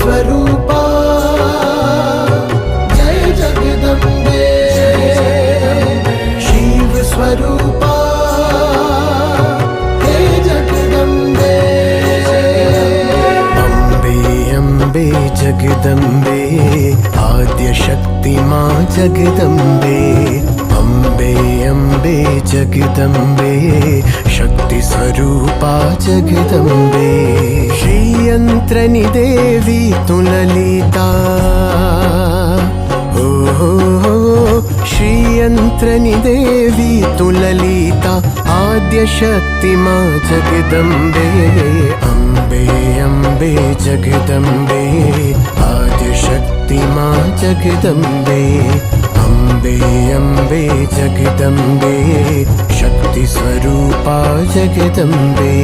स्वरूपा जय जगदम्बे, शिव स्वरूपा हे जगदम्बे। अम्बे अम्बे जगदम्बे आद्य शक्ति मां जगदम्बे। अम्बे अम्बे जगदम्बे शक्ति स्वरूपा जगदम्बे। श्रीयंत्रनि देवी तु ललिता, ओ श्रीयंत्रनि देवी तु ललिता आद्य शक्ति मां जगदम्बे। अम्बे अम्बे जगदम्बे आद्य शक्ति मां जगदम्बे। अम्बे अम्बे जगदम्बे शक्ति स्वरूपा जगदम्बे।